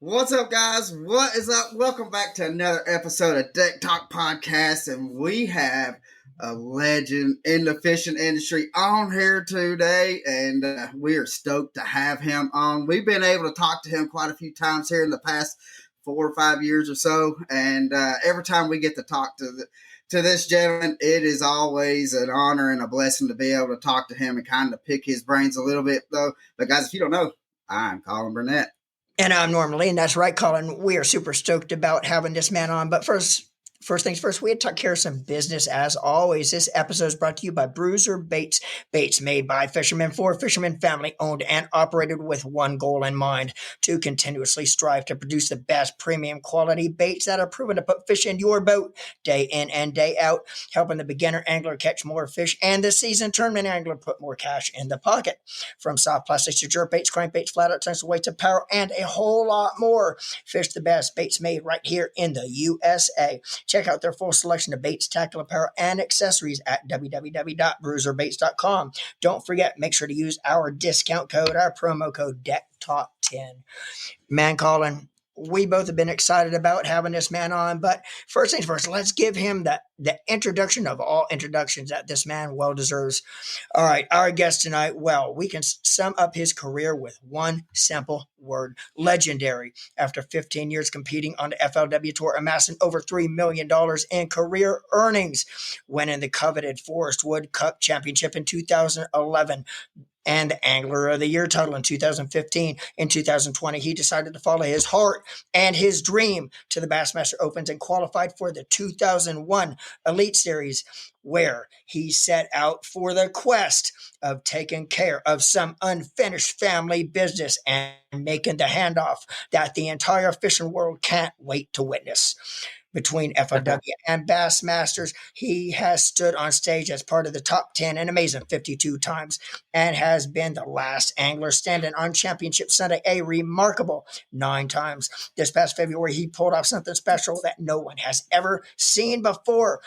What's up, guys? What is up? Welcome back to another episode of Deck Talk Podcast, and we have a legend in the fishing industry on here today, and we are stoked to have him on. We've been able to talk to him quite a few times here in the past 4 or 5 years or so, and every time we get to talk to this gentleman, it is always an honor and a blessing to be able to talk to him and kind of pick his brains a little bit, though. But guys, if you don't know, I'm Colin Burnett. And I'm Norman Lee, and that's right, Colin. We are super stoked about having this man on. But first things first, we had to take care of some business as always. This episode is brought to you by Bruiser Baits. Baits made by fishermen for fishermen, family owned and operated with one goal in mind: to continuously strive to produce the best premium quality baits that are proven to put fish in your boat day in and day out, helping the beginner angler catch more fish and the seasoned tournament angler put more cash in the pocket. From soft plastics to jerk baits, crankbaits, flat out tensile weights, apparel, and a whole lot more. Fish the best baits made right here in the USA. Check out their full selection of baits, tactile apparel, and accessories at www.bruiserbaits.com. Don't forget, make sure to use our discount code, our promo code DECKTALK10. Man, Colin, we both have been excited about having this man on, but first things first, let's give him the introduction of all introductions that this man well deserves. All right, our guest tonight, well, we can sum up his career with one simple word: legendary. After 15 years competing on the FLW Tour, amassing over $3 million in career earnings, winning the coveted Forest Wood Cup Championship in 2011, and the Angler of the Year title in 2015. In 2020, he decided to follow his heart and his dream to the Bassmaster Opens and qualified for the 2001 Elite Series, where he set out for the quest of taking care of some unfinished family business and making the handoff that the entire fishing world can't wait to witness. Between FLW and Bassmasters, he has stood on stage as part of the top 10 an amazing 52 times and has been the last angler standing on Championship Sunday a remarkable 9 times. This past February, he pulled off something special that no one has ever seen before,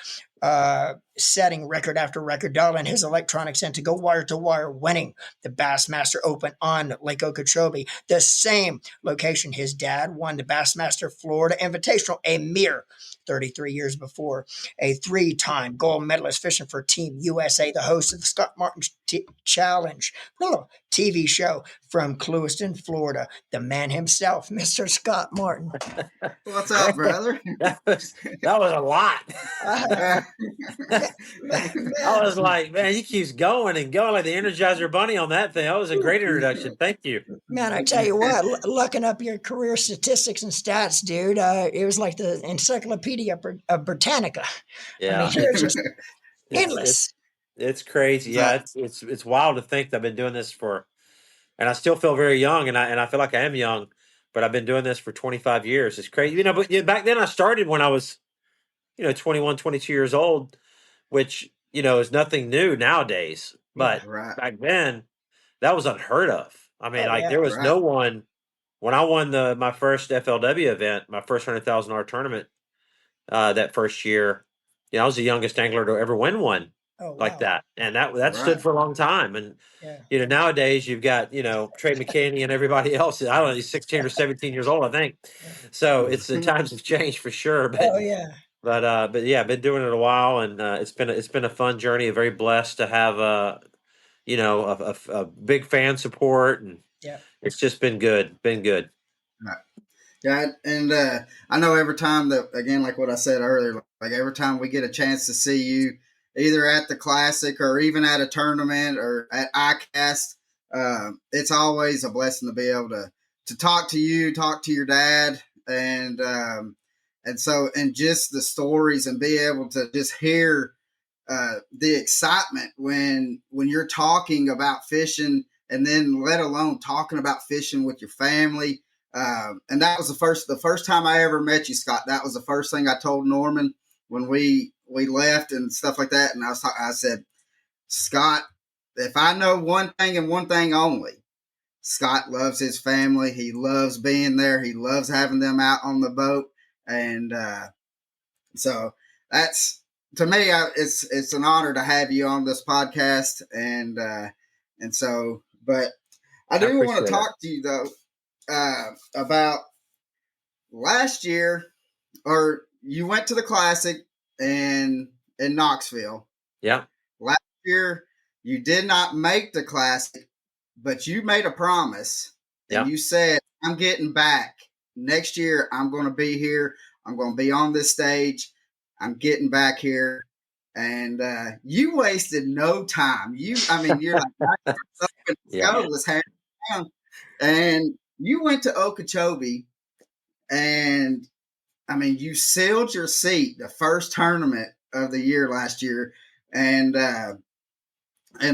setting record after record, dialing his electronics in to go wire to wire, winning the Bassmaster Open on Lake Okeechobee, the same location his dad won the Bassmaster Florida Invitational a mere 33 years before. A 3-time gold medalist fishing for Team USA, the host of the Scott Martin Challenge TV show from Clewiston, Florida, the man himself, Mr. Scott Martin. What's up, brother? That was a lot. I was like, man, he keeps going and going like the Energizer Bunny on that thing. That was a great introduction. Thank you. Man, I tell you what, looking up your career statistics and stats, dude, it was like the Encyclopedia Britannica. Yeah, I mean, it was just endless. It's crazy. Yeah, it's wild to think that I've been doing this for, and I still feel very young, and I feel like I am young, but I've been doing this for 25 years. It's crazy, But back then, I started when I was, 21, 22 years old, which is nothing new nowadays. But back then, that was unheard of. I mean, there was no one. When I won my first FLW event, my first $100,000 tournament, that first year, I was the youngest angler to ever win one like that, and that stood for a long time. And nowadays you've got Trey McKinney and everybody else. I don't know, he's 16 or 17 years old, I think. So it's the times have changed for sure. But but yeah, I've been doing it a while, and it's been a fun journey. Very blessed to have a big fan support, and it's just been good. Right. Yeah, and I know every time that, again, like what I said earlier, like every time we get a chance to see you, either at the Classic or even at a tournament or at ICAST, it's always a blessing to be able to talk to you, talk to your dad, and just the stories, and be able to just hear the excitement when you're talking about fishing, and then let alone talking about fishing with your family. And that was the first time I ever met you, Scott. That was the first thing I told Norman when we left and stuff like that. And I said, Scott, if I know one thing and one thing only, Scott loves his family. He loves being there. He loves having them out on the boat. And so that's, to me, it's an honor to have you on this podcast. And so, but I do want to talk to you though, about last year, or you went to the Classic in Knoxville. Yeah. Last year, you did not make the Classic, but you made a promise, and Yeah. you said, "I'm getting back next year. I'm going to be here. I'm going to be on this stage. I'm getting back here." And you wasted no time. I mean, you're like, "Let's Yeah. go. Let's have it down." And you went to Okeechobee, and I mean, you sealed your seat the first tournament of the year last year, and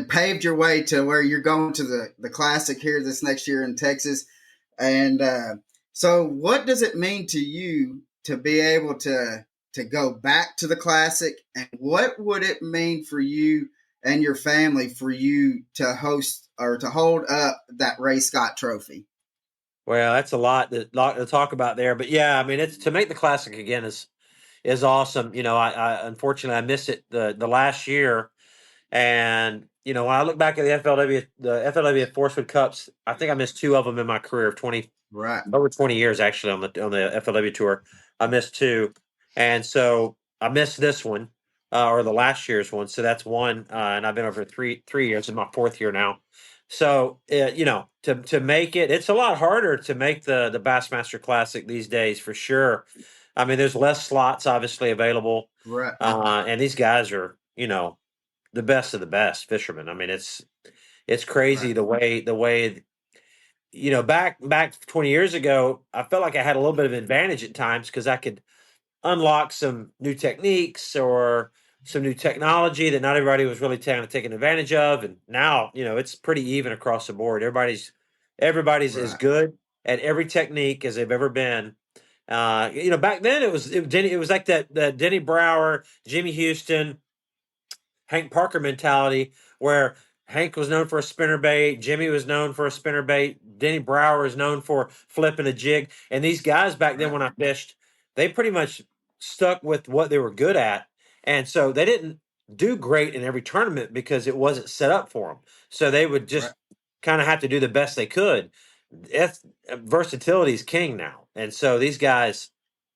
paved your way to where you're going to the Classic here this next year in Texas. And so, what does it mean to you to be able to go back to the Classic, and what would it mean for you and your family for you to host or to hold up that Ray Scott Trophy? Well, that's a lot to talk about there, but yeah, I mean, it's to make the Classic again is awesome. I unfortunately I missed it the last year, and when I look back at the FLW Forcewood Cups, I think I missed two of them in my career of 20 Right, over 20 years actually on the FLW tour. I missed two, and so I missed this one or the last year's one. So that's one, and I've been over three years. In my fourth year now. So to make it, it's a lot harder to make the Bassmaster Classic these days for sure. I mean, there's less slots obviously available, right, and these guys are the best of the best fishermen. I mean, it's crazy right, the way back 20 years ago, I felt like I had a little bit of advantage at times because I could unlock some new techniques or some new technology that not everybody was really taking advantage of. And now, it's pretty even across the board. Everybody's as right, good at every technique as they've ever been. Back then it was like that Denny Brower, Jimmy Houston, Hank Parker mentality where Hank was known for a spinner bait, Jimmy was known for a spinner bait, Denny Brower is known for flipping a jig. And these guys back then right, when I fished, they pretty much stuck with what they were good at. And so they didn't do great in every tournament because it wasn't set up for them. So they would right, just kind of have to do the best they could. Versatility is king now. And so these guys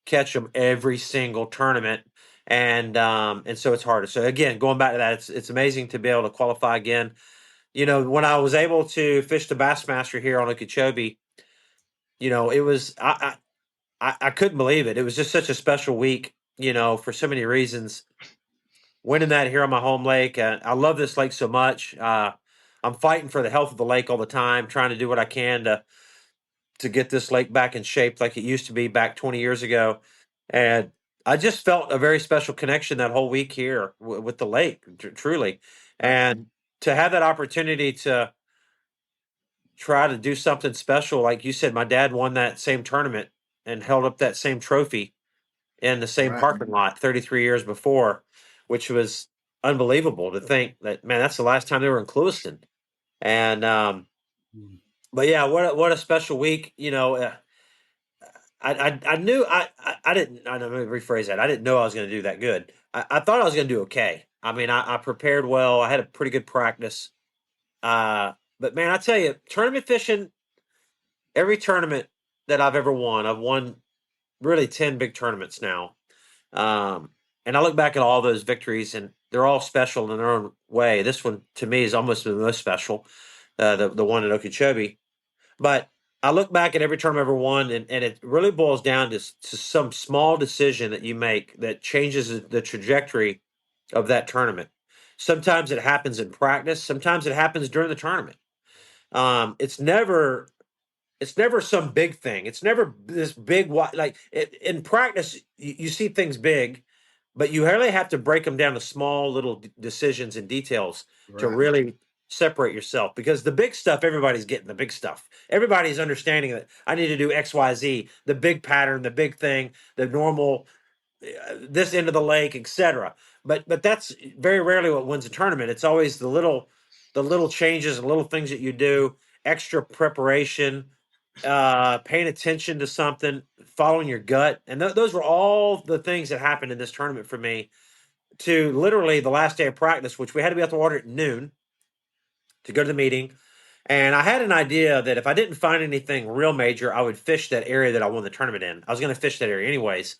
catch them every single tournament, and so it's harder. So again, going back to that, it's amazing to be able to qualify again. When I was able to fish the Bassmaster here on Okeechobee, it was I couldn't believe it. It was just such a special week, for so many reasons. Winning that here on my home lake, I love this lake so much. I'm fighting for the health of the lake all the time, trying to do what I can to get this lake back in shape like it used to be back 20 years ago. And I just felt a very special connection that whole week here with the lake, truly. right, And to have that opportunity to try to do something special, like you said, my dad won that same tournament and held up that same trophy in the same right. parking lot 33 years before, which was unbelievable to think that, man, that's the last time they were in Clewiston. And, Mm. but yeah, what a special week, I knew I didn't. Let me rephrase that. I didn't know I was going to do that good. I thought I was going to do okay. I mean, I prepared well. I had a pretty good practice. But man, I tell you, tournament fishing. Every tournament that I've ever won, I've won really 10 big tournaments now. Um, and I look back at all those victories, and they're all special in their own way. This one to me is almost the most special. The one at Okeechobee. But I look back at every term I ever won, and it really boils down to some small decision that you make that changes the trajectory of that tournament. Sometimes it happens in practice. Sometimes it happens during the tournament. It's never some big thing. It's never this big like in practice. You see things big, but you really have to break them down to small little decisions and details to Right, really separate yourself, because the big stuff, everybody's getting the big stuff. Everybody's understanding that I need to do XYZ, the big pattern, the big thing, the normal, this end of the lake, etc. But that's very rarely what wins a tournament. It's always the little changes and little things that you do, extra preparation, paying attention to something, following your gut. And those were all the things that happened in this tournament for me, to literally the last day of practice, which we had to be out the water at noon to go to the meeting. And I had an idea that if I didn't find anything real major, I would fish that area that I won the tournament in. I was going to fish that area anyways.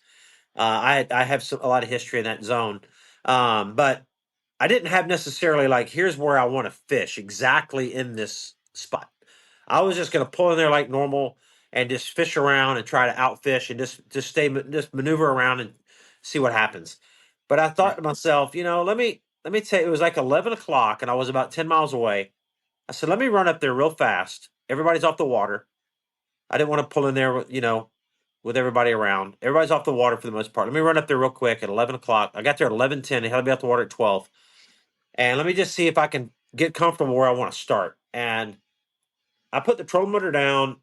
I have a lot of history in that zone, but I didn't have necessarily like here's where I want to fish exactly in this spot. I was just going to pull in there like normal and just fish around and try to outfish and just maneuver around and see what happens. But I thought Right. to myself, let me tell you, it was like 11 o'clock and I was about 10 miles away. I said, let me run up there real fast. Everybody's off the water. I didn't want to pull in there, with everybody around. Everybody's off the water for the most part. Let me run up there real quick at 11 o'clock. I got there at 11:10. They had to be off the water at 12. And let me just see if I can get comfortable where I want to start. And I put the trolling motor down,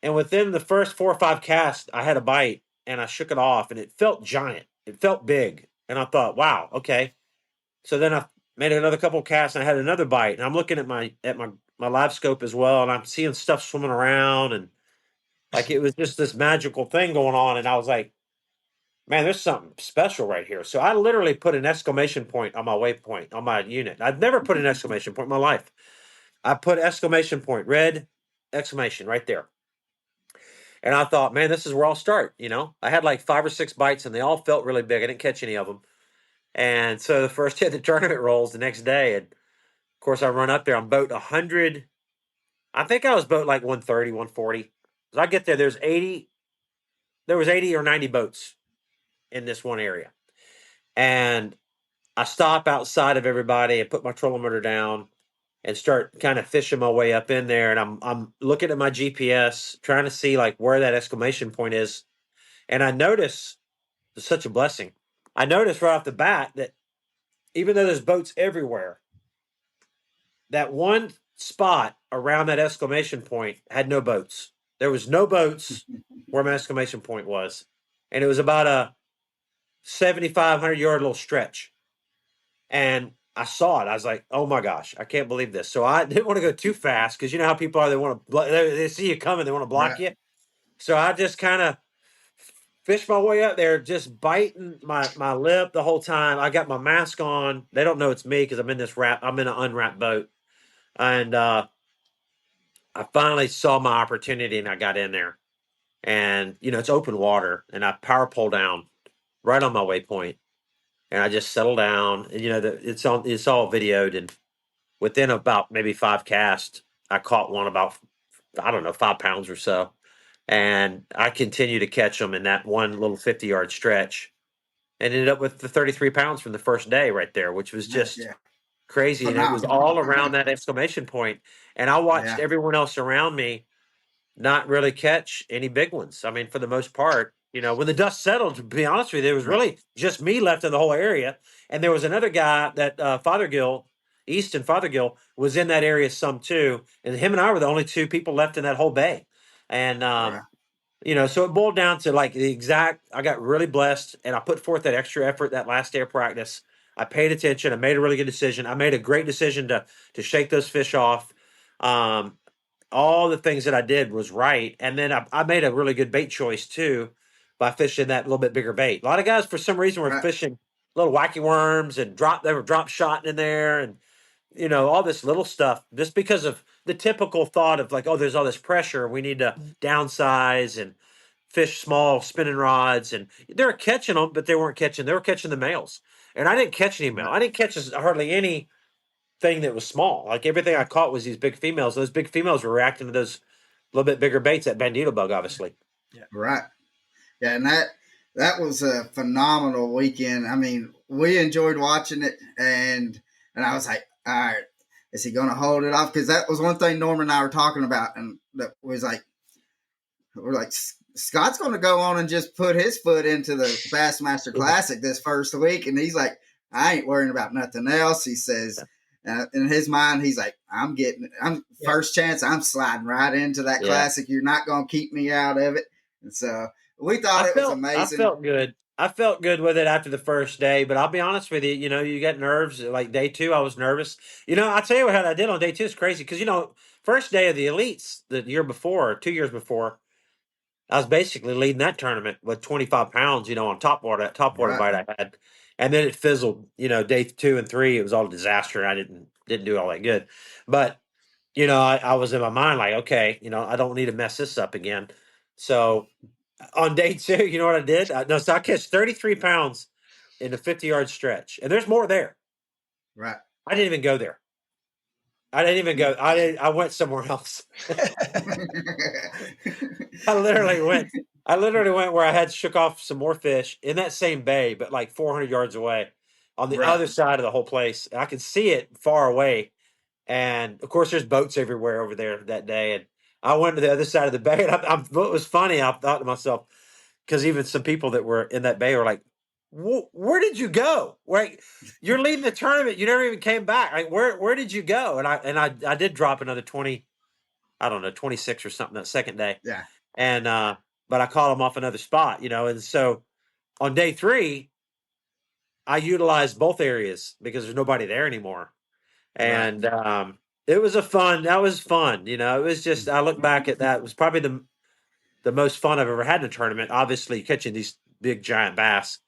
and within the first 4 or 5 casts, I had a bite, and I shook it off, and it felt giant. It felt big, and I thought, wow, okay. So then I made another couple of casts, and I had another bite, and I'm looking at my live scope as well, and I'm seeing stuff swimming around, and like it was just this magical thing going on, and I was like, man, there's something special right here. So I literally put an exclamation point on my waypoint on my unit. I've never put an exclamation point in my life. I put exclamation point, red exclamation right there. And I thought, man, this is where I'll start. I had like 5 or 6 bites and they all felt really big. I didn't catch any of them. And so the first day of the tournament rolls the next day. And of course, I run up there. I'm boat 100. I think I was boat like 130, 140. As I get there, there was 80 or 90 boats in this one area. And I stop outside of everybody and put my trolling motor down and start kind of fishing my way up in there. And I'm looking at my GPS, trying to see like where that exclamation point is. And I notice it's such a blessing. I noticed right off the bat that even though there's boats everywhere, that one spot around that exclamation point had no boats. There was no boats where my exclamation point was. And it was about a 7,500 yard little stretch. And I saw it. I was like, "Oh my gosh, I can't believe this!" So I didn't want to go too fast because you know how people are. They want to, they see you coming, they want to block Right. you. So I just kind of fished my way up there, just biting my lip the whole time. I got my mask on. They don't know it's me because I'm in this wrap. I'm in an unwrapped boat, and I finally saw my opportunity and I got in there. And it's open water, and I power pole down right on my waypoint, and I just settle down. And it's all videoed, and within about maybe 5 casts, I caught one about, I don't know, 5 pounds or so. And I continued to catch them in that one little 50-yard stretch and ended up with the 33 pounds from the first day right there, which was Heck just yeah. crazy. And it was Phenomenal. all around that exclamation point. And I watched Yeah. everyone else around me not really catch any big ones. I mean, for the most part, when the dust settled, to be honest with you, there was Right. really just me left in the whole area. And there was another guy that Fothergill, Easton Fothergill, was in that area some too. And him and I were the only two people left in that whole bay. And, Right. so it boiled down to like I got really blessed and I put forth that extra effort that last day of practice. I paid attention. I made a really good decision. I made a great decision to shake those fish off. Um, all the things that I did was right. And then I made a really good bait choice too by fishing that little bit bigger bait. A lot of guys, for some reason, were Right. fishing little wacky worms and they were drop shotting in there and, all this little stuff just because of the typical thought of like, oh, there's all this pressure. We need to downsize and fish small spinning rods. And they were catching them, but they were catching the males. And I didn't catch any male. Right. I didn't catch hardly any thing that was small. Like everything I caught was these big females. Those big females were reacting to those little bit bigger baits, that bandito bug, obviously. Right. Yeah, and that was a phenomenal weekend. I mean, we enjoyed watching it, and I was like, all right, is he going to hold it off? Because that was one thing Norman and I were talking about, and that was like, we're like, Scott's going to go on and just put his foot into the Bassmaster Classic this first week, and he's like, I ain't worrying about nothing else. He says, in his mind, he's like, I'm first chance, I'm sliding right into that classic. You're not going to keep me out of it. And so we thought it was amazing. I felt good. I felt good with it after the first day, but I'll be honest with you, you get nerves. Like day 2, I was nervous. I'll tell you what I did on day 2 is crazy because, first day of the elites the year before, 2 years before, I was basically leading that tournament with 25 pounds, on top water Right. bite I had. And then it fizzled, day 2 and 3, it was all a disaster. I didn't do all that good. But, I was in my mind like, okay, I don't need to mess this up again. So on day two, you know what I did? No, so I catch 33 pounds in a 50-yard stretch, and there's more there. Right. I didn't even go there. I didn't even go. I went somewhere else. I literally went. I literally went where I had shook off some more fish in that same bay, but like 400 yards away, on the Right. other side of the whole place. I could see it far away, and of course, there's boats everywhere over there that day. And I went to the other side of the bay, and what was funny, I thought to myself, because even some people that were in that bay were like, "Where did you go? Wait, you're leading the tournament. You never even came back. Like, where did you go?" And I did drop another 20, I don't know, 26 or something that second day, Yeah. and but I caught them off another spot, and so on day three, I utilized both areas because there's nobody there anymore, Right. and it was that was fun, it was just, I look back at that, it was probably the most fun I've ever had in a tournament. Obviously, catching these big giant bass,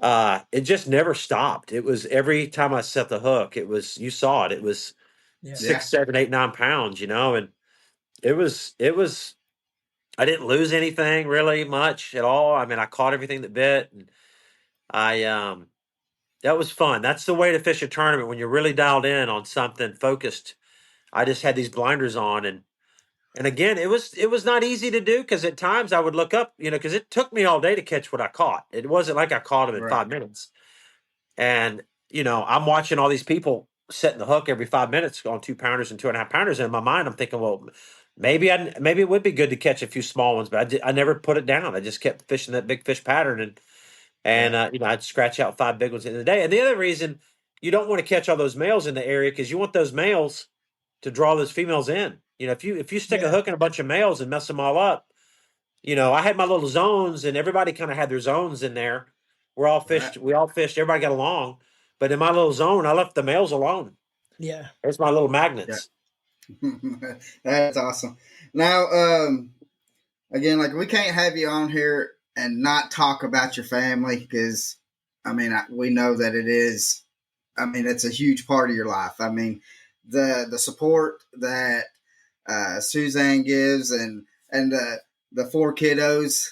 it just never stopped. It was every time I set the hook, you saw it. It was Yeah. Yeah. 6, 7, 8, 9 pounds, and it was. I didn't lose anything really much at all. I mean, I caught everything that bit, and I that was fun. That's the way to fish a tournament when you're really dialed in on something focused. I just had these blinders on, and again, it was not easy to do because at times I would look up, because it took me all day to catch what I caught. It wasn't like I caught them in Right. 5 minutes. And I'm watching all these people setting the hook every 5 minutes on 2 pounders and 2.5 pounders. And in my mind, I'm thinking, well, maybe it would be good to catch a few small ones, but I never put it down. I just kept fishing that big fish pattern, and Yeah. I'd scratch out 5 big ones in the day. And the other reason you don't want to catch all those males in the area because you want those males to draw those females in. If you stick a Yeah. hook in a bunch of males and mess them all up, I had my little zones, and everybody kind of had their zones in there. Right. We all fished, everybody got along. But in my little zone, I left the males alone. Yeah. There's my little Yeah. magnets. That's awesome. Now, again, like we can't have you on here and not talk about your family because, I mean, we know that it is. I mean, it's a huge part of your life. I mean, the support that Suzanne gives and the four kiddos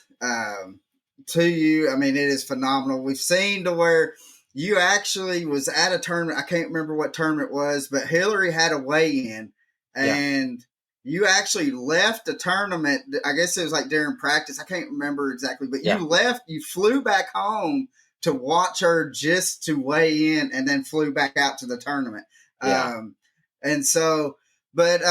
to you. I mean, it is phenomenal. We've seen to where you actually was at a tournament. I can't remember what tournament it was, but Hillary had a weigh in, Yeah. and you actually left the tournament. I guess it was like during practice. I can't remember exactly, but Yeah. you left. You flew back home to watch her just to weigh in, and then flew back out to the tournament. Yeah. And so, but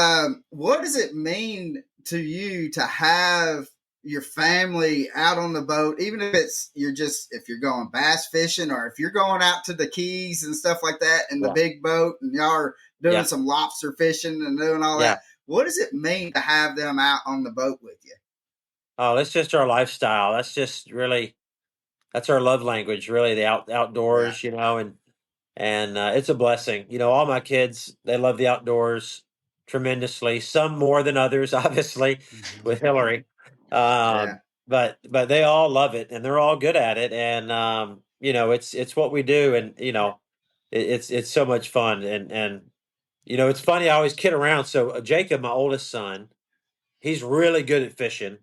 what does it mean to you to have your family out on the boat, even if if you're going bass fishing or if you're going out to the Keys and stuff like that in the Yeah. big boat and y'all are doing Yeah. some lobster fishing and doing all Yeah. that? What does it mean to have them out on the boat with you? Oh, that's just our lifestyle. That's our love language, really, the Right. outdoors, and it's a blessing. All my kids, they love the outdoors tremendously. Some more than others, obviously, with Hillary. Yeah. Um, but they all love it, and they're all good at it. And it's what we do, and it's so much fun. And it's funny. I always kid around. So Jacob, my oldest son, he's really good at fishing,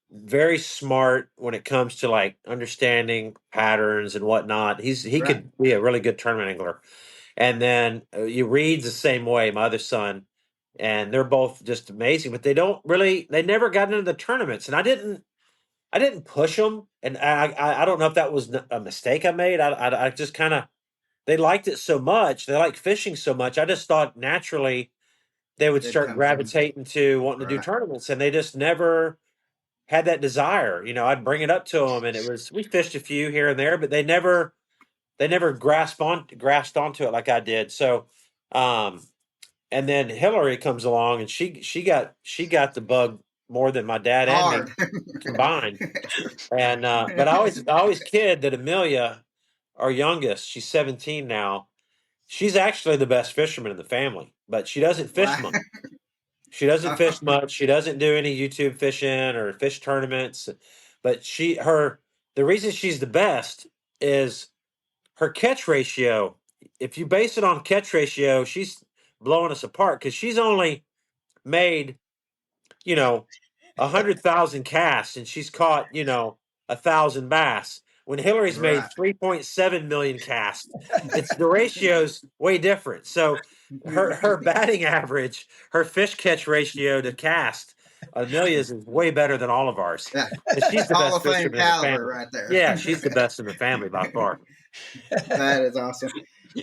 very smart when it comes to like understanding patterns and whatnot. He Right. could be a really good tournament angler. And then you Reed's the same way, my other son, and they're both just amazing. But they never got into the tournaments, and I didn't push them, and I don't know if that was a mistake I made. I just kind of, they liked it so much, they like fishing so much. I just thought naturally they would They'd start come to them. gravitating to wanting to do Right. tournaments, and they just never had that desire. I'd bring it up to them, and we fished a few here and there, but they never grasped onto it like I did. So, um, and then Hillary comes along, and she got the bug more than my dad and me Hard. combined. And but I always kid that Amelia, our youngest, she's 17 now. She's actually the best fisherman in the family, but she doesn't fish Wow. much. She doesn't fish much. She doesn't do any YouTube fishing or fish tournaments. But the reason she's the best is her catch ratio. If you base it on catch ratio, she's blowing us apart because she's only made, you know, 100,000 casts and she's caught, 1,000 bass. When Hillary's made Right. 3.7 million casts, it's the ratio's way different. So her batting average, her fish catch ratio to cast, Amelia's is way better than all of ours. Yeah. And she's the Hall best of Fame fisherman in the caliber family. right there. Yeah, she's the best in the family by far. That is awesome.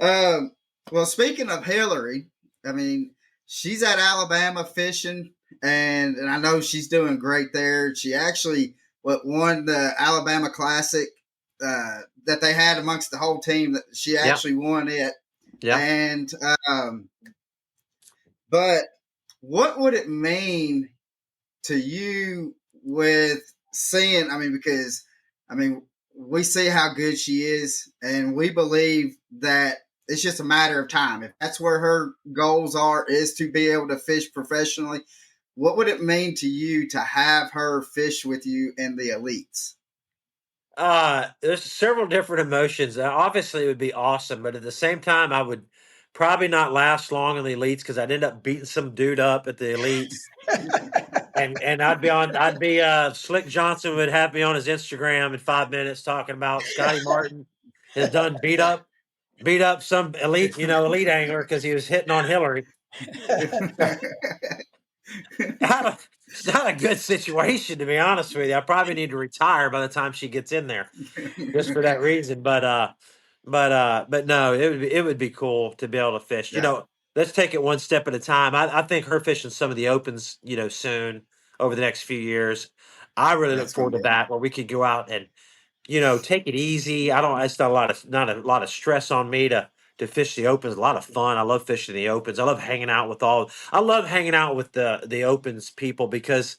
Um, well, speaking of Hillary, I mean, she's at Alabama fishing, and I know she's doing great there. She actually won the Alabama Classic that they had amongst the whole team. That she Yeah, actually won it, yeah. and but what would it mean to you with seeing? I mean, because I mean, we see how good she is, and we believe that it's just a matter of time. If that's where her goals are, is to be able to fish professionally. What would it mean to you to have her fish with you in the elites? There's several different emotions. Obviously, it would be awesome, but at the same time, I would probably not last long in the elites because I'd end up beating some dude up at the elites, and Slick Johnson would have me on his Instagram in 5 minutes talking about Scotty Martin has done beat up some elite angler because he was hitting on Hillary. It's not a good situation, to be honest with you. I probably need to retire by the time she gets in there, just for that reason. But no, it would be cool to be able to fish. Yeah, Let's take it one step at a time. I think her fishing some of the opens, soon over the next few years. I really look that's going forward to to be that, where we could go out and take it easy. I don't. It's not a lot of stress on me to fish the opens. A lot of fun. I love fishing the opens. I love hanging out with all. I love hanging out with the opens people because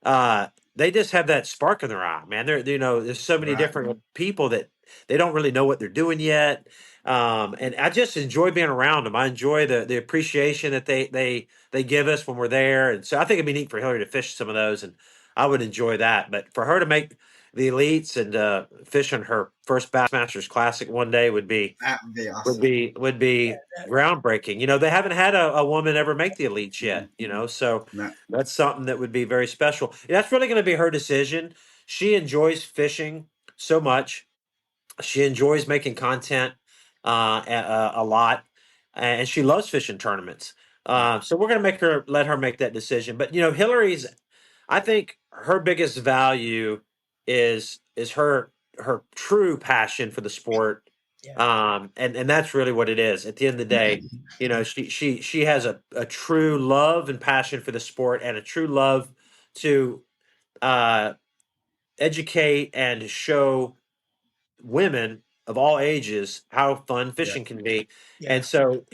uh they just have that spark in their eye, man. There's so many right. different people that they don't really know what they're doing yet. And I just enjoy being around them. I enjoy the appreciation that they give us when we're there. And so I think it'd be neat for Hillary to fish some of those, and I would enjoy that. But for her to make the elites and fish on her first Bassmasters Classic one day would be That would be would awesome. be would be groundbreaking. They haven't had a woman ever make the elites yet. So No, that's something that would be very special. That's really going to be her decision. She enjoys fishing so much. She enjoys making content a lot, and she loves fishing tournaments. yeah, So we're going to let her make that decision. But Hillary's, I think her biggest value is her true passion for the sport, Yeah. and that's really what it is. At the end of the day, she has a true love and passion for the sport, and a true love to uh, educate and show women of all ages how fun yeah, fishing can be. Yeah. And so,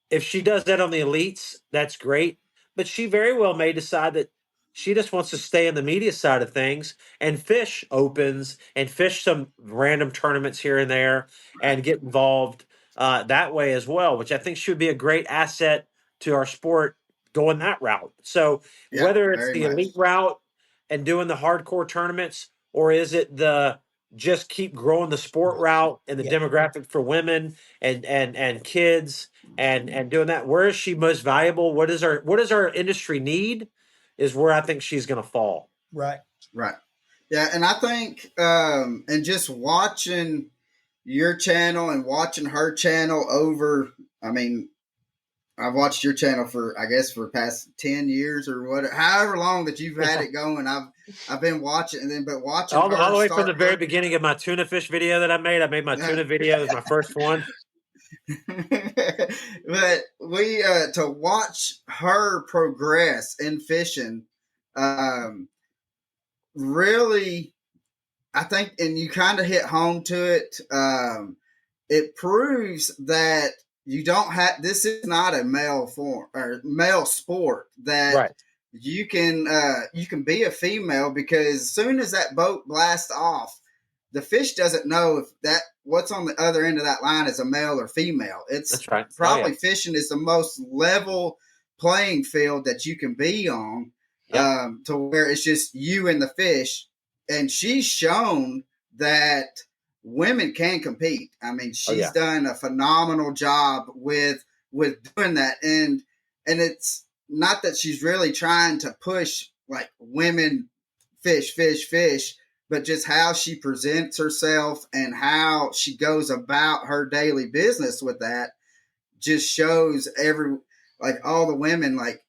if she does that on the elites, that's great. But she very well may decide that she just wants to stay in the media side of things and fish opens and fish some random tournaments here and there right. and get involved that way as well, which I think should be a great asset to our sport going that route. So Yeah, whether it's very the much. elite route and doing the hardcore tournaments, or is it the just keep growing the sport route and the Yeah. demographic for women and kids and doing that, where is she most valuable? What does our industry need is where I think she's going to fall. Right. Right. Yeah, and I think and just watching your channel and watching her channel over, I mean, I've watched your channel for I guess for the past 10 years or whatever, however long that you've had it going. I've been watching and then but watching All her the way from the start very her beginning of my tuna fish video that I made my tuna video. It was my first one. but we to watch her progress in fishing um really I think, and you kind of hit home to it. It proves that you don't have. This is not a male form or male sport that Right. you can be a female because as soon as that boat blasts off, the fish doesn't know if that what's on the other end of that line is a male or female. It's That's right. Oh yeah. probably fishing is the most level playing field that you can be on, Yep. to where it's just you and the fish. And she's shown that women can compete. I mean, Oh she's yeah. done a phenomenal job with doing that, and it's not that she's really trying to push like women fish, fish, fish, but just how she presents herself and how she goes about her daily business with that just shows like all the women like,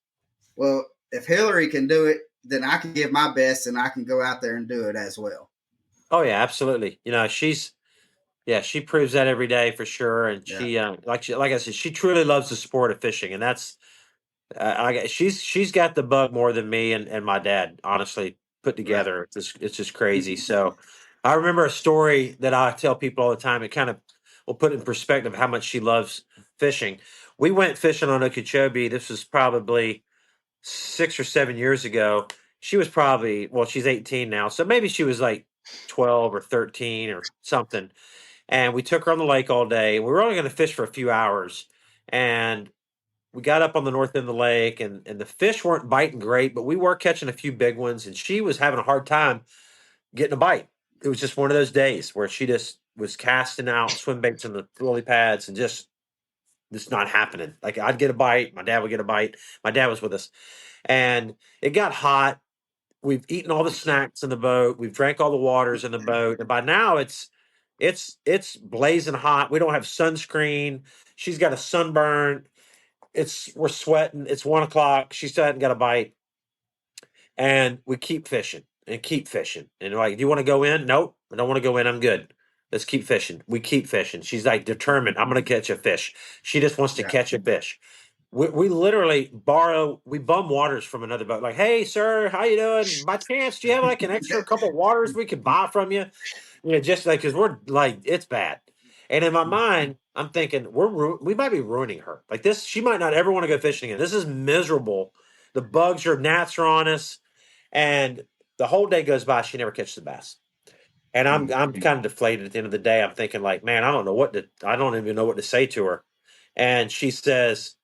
well, if Hillary can do it, then I can give my best and I can go out there and do it as well. Oh yeah, absolutely. You know, she proves that every day for sure. And Yeah. like I said, she truly loves the sport of fishing, and that's she's got the bug more than me and my dad. Honestly, put Right. together, it's just crazy. So, I remember a story that I tell people all the time. It kind of will put in perspective how much she loves fishing. We went fishing on Okeechobee. This was probably 6 or 7 years ago. She was probably, well, she's 18 now, so maybe she was like 12 or 13 or something. And we took her on the lake all day. We were only going to fish for a few hours, and we got up on the north end of the lake, and the fish weren't biting great, but we were catching a few big ones, and she was having a hard time getting a bite. It was just one of those days where she just was casting out swim baits in the lily pads and just not happening. Like I'd get a bite, my dad would get a bite. My dad was with us, and it got hot. We've eaten all the snacks in the boat. We've drank all the waters in the boat, and by now it's blazing hot. We don't have sunscreen. She's got a sunburn. We're sweating. It's 1 o'clock. She still hadn't got a bite, and we keep fishing and keep fishing. And like, do you want to go in? Nope, I don't want to go in. I'm good. Let's keep fishing. We keep fishing. She's like determined. I'm going to catch a fish. She just wants to Yeah. catch a fish. We literally we bum waters from another boat. Like, hey, sir, how you doing? By chance, do you have like an extra couple waters we could buy from you? You know, just like because we're like it's bad. And in my mind, I'm thinking we might be ruining her. Like this, she might not ever want to go fishing again. This is miserable. The bugs or gnats are on us, and the whole day goes by. She never catches the bass. And I'm kind of deflated at the end of the day. I'm thinking like, man, I don't even know what to say to her. And she says,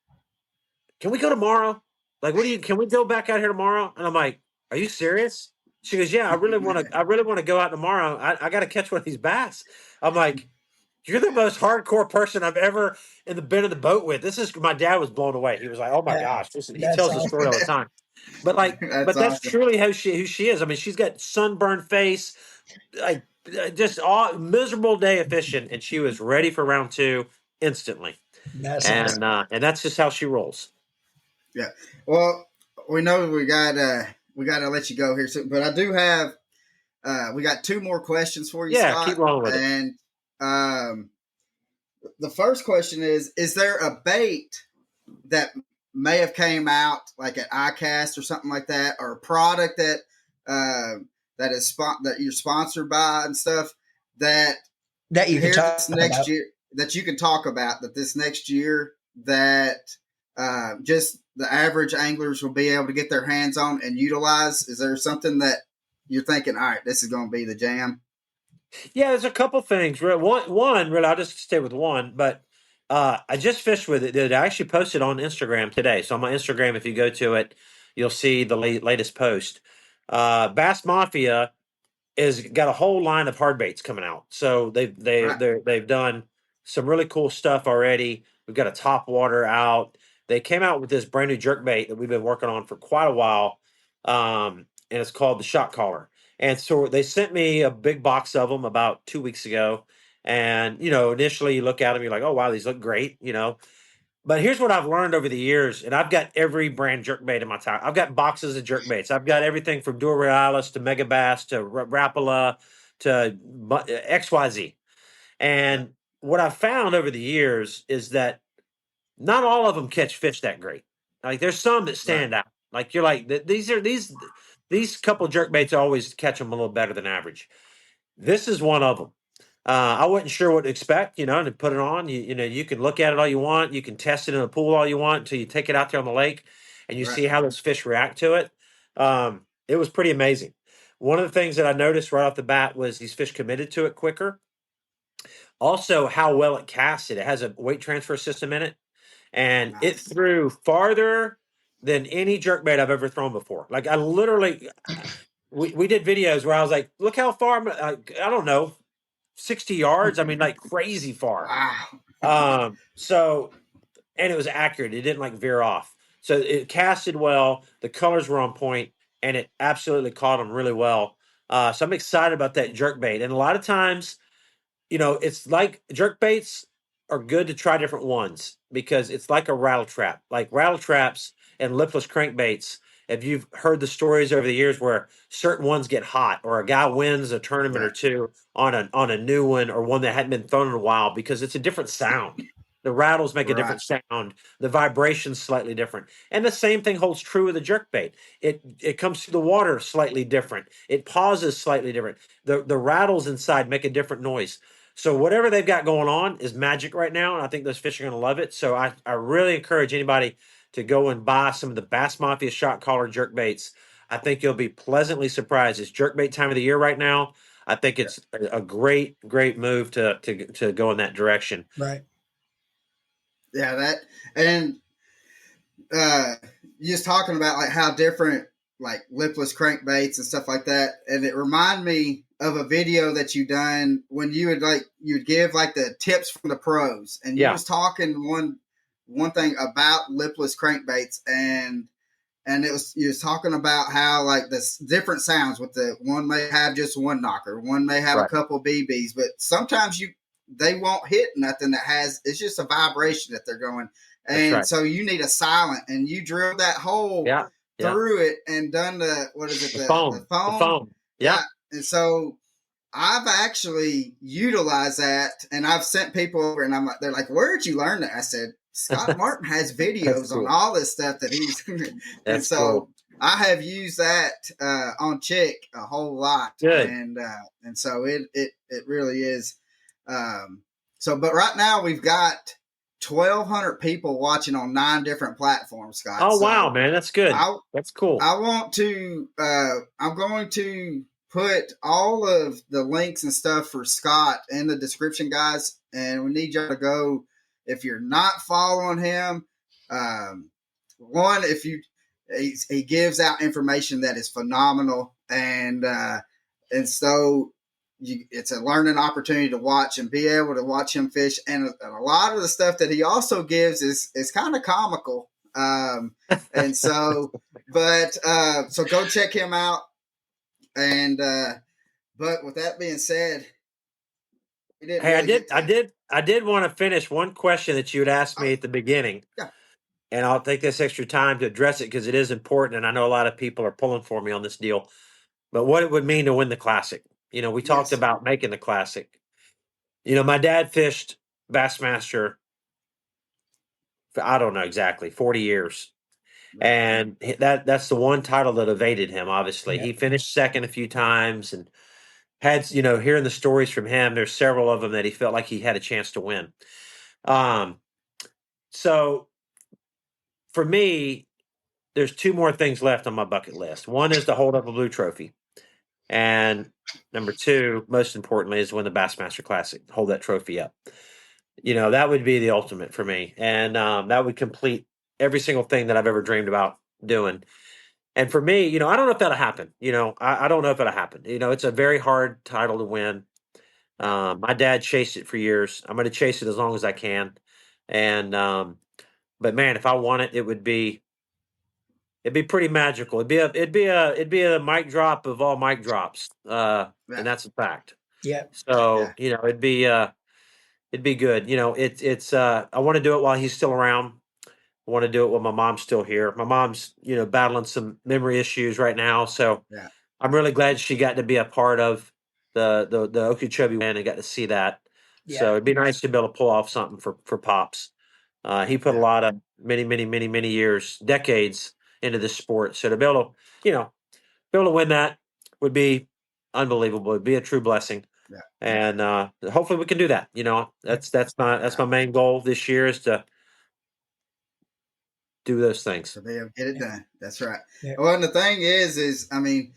can we go tomorrow? Like, can we go back out here tomorrow? And I'm like, are you serious? She goes, yeah, I really want to go out tomorrow. I got to catch one of these bass. I'm like, you're the most hardcore person I've ever been in the boat with. My dad was blown away. He was like, oh my gosh, he That's tells the story awesome. all the time. That's But that's awesome. truly who she is. I mean, she's got sunburned face, like just all miserable day of fishing, and she was ready for round two instantly. That's awesome. And that's just how she rolls. Yeah. Well, we know we gotta let you go here soon, but I do have we got two more questions for you, Yeah, Scott. keep rolling with it. And the first question is there a bait that may have came out like at ICAST or something like that, or a product that that you're sponsored by and stuff that You can here talk this next about. year that you can talk about that this next year that just the average anglers will be able to get their hands on and utilize? Is there something that you're thinking, all right, this is going to be the jam? Yeah, there's a couple things. One, really, I'll just stay with one. But I just fished with it. I actually posted on Instagram today. So on my Instagram, if you go to it, you'll see the latest post. Bass Mafia is got a whole line of hard baits coming out. So Right. they've done some really cool stuff already. We've got a top water out. They came out with this brand new jerk bait that we've been working on for quite a while, and it's called the Shot Caller. And so they sent me a big box of them about 2 weeks ago. And initially you look at them, you're like, oh wow, these look great, But here's what I've learned over the years, and I've got every brand jerkbait in my time. I've got boxes of jerkbaits. I've got everything from Duralis to Megabass to Rapala to XYZ. Yeah. And what I've found over the years is that not all of them catch fish that great. Like there's some that Right. stand out. Like you're like these couple jerkbaits always catch them a little better than average. This is one of them. I wasn't sure what to expect, to put it on. You can look at it all you want. You can test it in a pool all you want until you take it out there on the lake and you Right. see how those fish react to it. It was pretty amazing. One of the things that I noticed right off the bat was these fish committed to it quicker. Also, how well it casted. It has a weight transfer system in it, and it Nice. threw farther than any jerkbait I've ever thrown before. Like I literally, we did videos where I was like, look how far I don't know, 60 yards. I mean, like crazy far. Wow. So, and it was accurate. It didn't like veer off. So it casted well. The colors were on point, and it absolutely caught them really well. So I'm excited about that jerk bait. And a lot of times, it's like jerk baits are good to try different ones because it's like a rattle trap. Like rattle traps and lipless crankbaits. If you've heard the stories over the years where certain ones get hot, or a guy wins a tournament or Right. two on a new one, or one that hadn't been thrown in a while, because it's a different sound. The rattles make a Right. different sound. The vibration's slightly different, and the same thing holds true with a jerk bait. It comes through the water slightly different. It pauses slightly different. The rattles inside make a different noise. So whatever they've got going on is magic right now, and I think those fish are going to love it. So I really encourage anybody to go and buy some of the Bass Mafia shot collar jerk baits. I think you'll be pleasantly surprised. It's jerk bait time of the year right now. I think Yeah. it's a great move to go in that direction. Right. Yeah, that and you're just talking about like how different like lipless crankbaits and stuff like that, and it reminded me of a video that you done when you'd give like the tips from the pros, and you Yeah. was talking one thing about lipless crankbaits, and you was talking about how like the different sounds with the one may have just one knocker, one may have a Right. couple BBs, but sometimes they won't hit nothing that has, it's just a vibration that they're going. That's And right. so you need a silent, and you drill that hole Yeah. Yeah. through it and done what is it, The the foam. The foam? foam. Yeah. Yeah. And so I've actually utilized that, and I've sent people over, and they're like, "Where'd you learn that?" I said, "Scott Martin has That's videos on cool. all this stuff that he's," and That's so cool. I have used that on Chick a whole lot, Good. and so it really is. So, but right now we've got 1,200 people watching on 9 different platforms, Scott. Oh wow, So man, that's good. I That's cool. I want to. I'm going to put all of the links and stuff for Scott in the description, guys. And we need y'all to go. If you're not following him, one, if you he gives out information that is phenomenal, and so it's a learning opportunity to watch and be able to watch him fish. And a lot of the stuff that he also gives is kind of comical. And so, but so go check him out. And but with that being said, we didn't Hey, really get to. I did want to finish one question that you had asked me Oh, at the beginning, yeah, and I'll take this extra time to address it because it is important, and I know a lot of people are pulling for me on this deal. But what it would mean to win the classic? We talked yes, about making the classic. My dad fished Bassmaster for, I don't know exactly, 40 years. right, And that's the one title that evaded him, obviously. Yeah. He finished second a few times and had, hearing the stories from him, there's several of them that he felt like he had a chance to win. Um, so for me, there's 2 more things left on my bucket list. One is to hold up a blue trophy. And number 2, most importantly, is win the Bassmaster Classic, hold that trophy up. That would be the ultimate for me. And that would complete every single thing that I've ever dreamed about doing. And for me, I don't know if that'll happen. I don't know if it'll happen. It's a very hard title to win. right, My dad chased it for years. I'm going to chase it as long as I can. And but man, if I won it, it'd be pretty magical. It'd be a mic drop of all mic drops. And right, that's a fact. Yeah. So yeah, it'd be good. It's I want to do it while he's still around. I want to do it when my mom's still here. My mom's, battling some memory issues right now, so yeah, I'm really glad she got to be a part of the Okeechobee win and got to see that. Yeah. So it'd be nice to be able to pull off something for pops. He put a yeah, lot of many years, decades into this sport. So to be able to win that would be unbelievable. It'd be a true blessing. yeah. And hopefully we can do that. Yeah. That's my main goal this year is to do those things. So they'll get it Yeah. done. That's right. Yeah. Well, and the thing is I mean,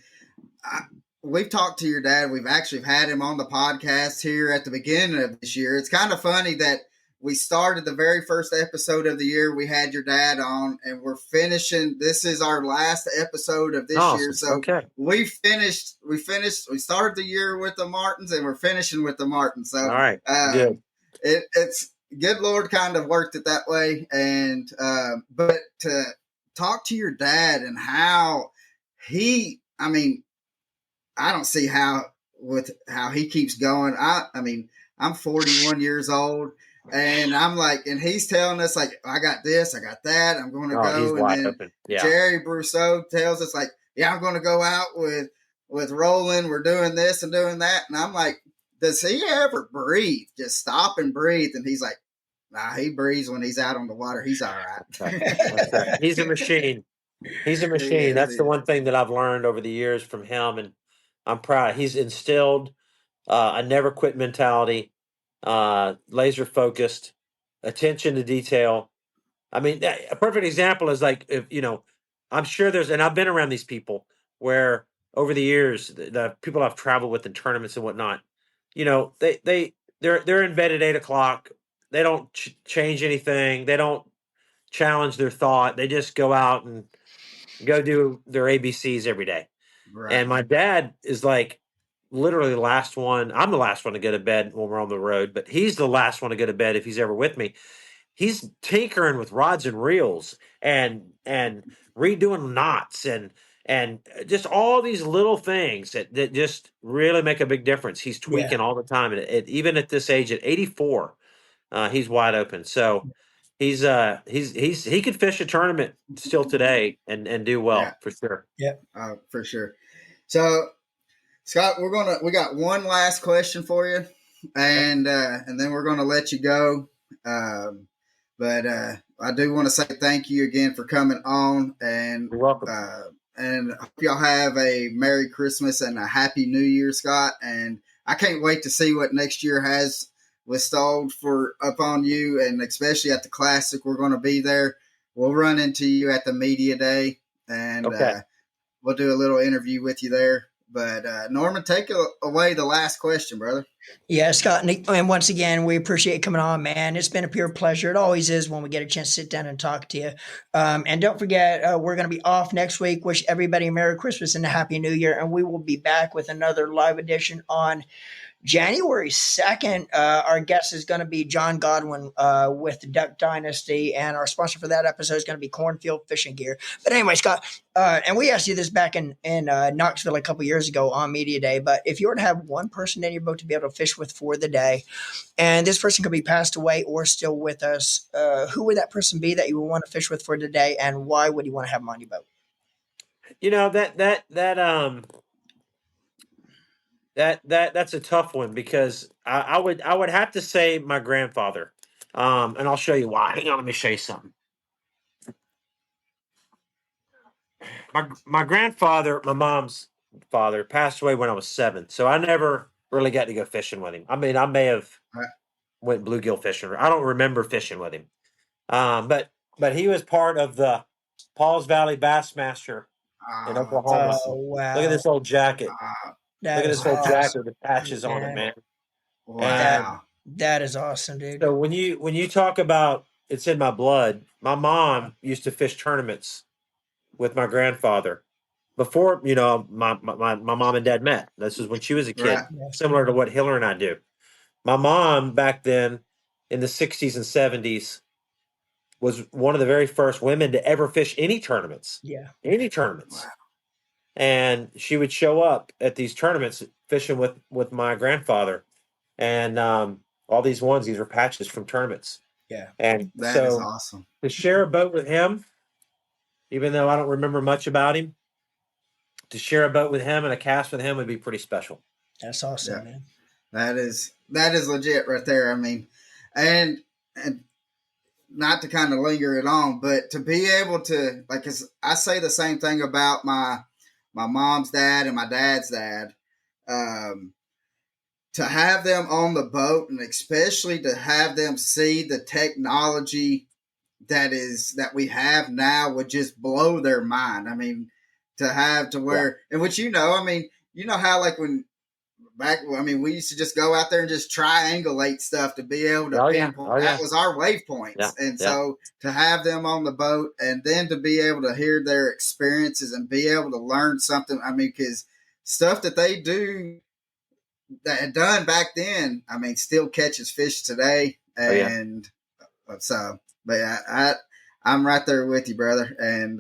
we've talked to your dad. We've actually had him on the podcast here at the beginning of this year. It's kind of funny that we started the very first episode of the year. We had your dad on, and we're finishing. This is our last episode of this year. Awesome. So Okay. we finished. We started the year with the Martins, and we're finishing with the Martins. So All right. Good. it's good. Lord kind of worked it that way, and but talk to your dad and how he, I mean, I don't see how he keeps going. I mean, I'm 41 years old, and I'm like, and he's telling us like, I got this, I got that, I'm going to Oh, he's go, and wide then open. Yeah. Jerry Brousseau tells us like, yeah, I'm going to go out with Roland. We're doing this and doing that, and I'm like, does he ever breathe? Just stop and breathe, and he's like, nah, he breathes when he's out on the water. He's all right. That's right. He's a machine. He's a machine. Yes, That's the one thing that I've learned over the years from him, and I'm proud. He's instilled a never quit mentality, laser focused, attention to detail. I mean, a perfect example is like if I'm sure there's, and I've been around these people where over the years, the people I've traveled with in tournaments and whatnot, they're in bed at 8 o'clock. They don't change anything. They don't challenge their thought. They just go out and go do their ABCs every day. right, And my dad is like literally the last one. I'm the last one to go to bed when we're on the road, but he's the last one to go to bed if he's ever with me. He's tinkering with rods and reels and redoing knots and just all these little things that just really make a big difference. He's Yeah. tweaking all the time, and even at this age, at 84, he's wide open. So he could fish a tournament still today and do yeah, well for sure. Yeah. for sure. So Scott, we got one last question for you, and then we're gonna let you go. Um, but I do want to say thank you again for coming on, You're welcome. and hope y'all have a Merry Christmas and a Happy New Year, Scott. And I can't wait to see what next year has bestowed for upon you, and especially at the Classic. We're going to be there. We'll run into you at the media day, and Okay. we'll do a little interview with you there. But Norman, take away the last question, brother. Yeah, Scott, and once again, we appreciate you coming on, man. It's been a pure pleasure. It always is when we get a chance to sit down and talk to you. And don't forget, we're going to be off next week. Wish everybody a Merry Christmas and a Happy New Year. And we will be back with another live edition on January 2nd. Our guest is going to be John Godwin with the Duck Dynasty, and our sponsor for that episode is going to be Cornfield Fishing Gear. But anyway, Scott, and we asked you this back in Knoxville a couple years ago on Media Day, but if you were to have one person in your boat to be able to fish with for the day, and this person could be passed away or still with us, who would that person be that you would want to fish with for the day, and why would you want to have them on your boat? That's a tough one because I would have to say my grandfather, and I'll show you why. Hang on, let me show you something. My grandfather, my mom's father, passed away when I was 7, so I never really got to go fishing with him. I mean, I may have Right. went bluegill fishing. I don't remember fishing with him, but he was part of the Pauls Valley Bassmaster in That's Oklahoma. Oh, awesome. Look at wow. this old jacket. Look That at is this old Wow. jacket awesome. with patches on it, Yeah. man. That And Wow. that is awesome, dude. so when you talk about it's in my blood, my mom used to fish tournaments with my grandfather before my mom and dad met. This was when she was a Right. kid, Yes. similar to what Hiller and I do. My mom back then in the 60s and 70s was one of the very first women to ever fish any tournaments. Yeah. Any Wow. tournaments. And she would show up at these tournaments fishing with my grandfather, and all these onesies were patches from tournaments. Yeah. And That is so awesome. to share a boat with him, even though I don't remember much about him, to share a boat with him and a cast with him would be pretty special. That's awesome, Yeah. man. That is legit right there. I mean, and not to kind of linger it on, but to be able to like, 'cause I say the same thing about my mom's dad and my dad's dad. Um, to have them on the boat, and especially to have them see the technology that we have now, would just blow their mind. I mean, to have to Yeah. where, and which I mean, you know how like when back, I mean, we used to just go out there and just triangulate stuff to be able to Oh yeah. pinpoint. Oh That yeah. was our Yeah. waypoints, and Yeah. so to have them on the boat, and then to be able to hear their experiences and be able to learn something. I mean, because stuff that they do that had done back then, I mean, still catches fish today, Oh yeah. and so. But I'm right there with you, brother. And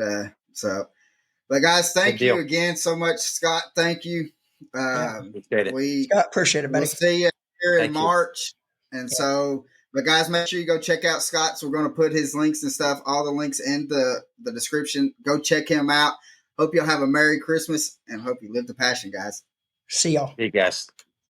but guys, thank you deal. again so much, Scott. Thank you. Appreciate it. Scott, appreciate it, We'll buddy. see you here in Thank you. March. And so, but guys, make sure you go check out Scott's. We're going to put his links and stuff, all the links in the description. Go check him out. Hope you'll have a Merry Christmas and hope you live the passion, guys. See y'all. See you guys.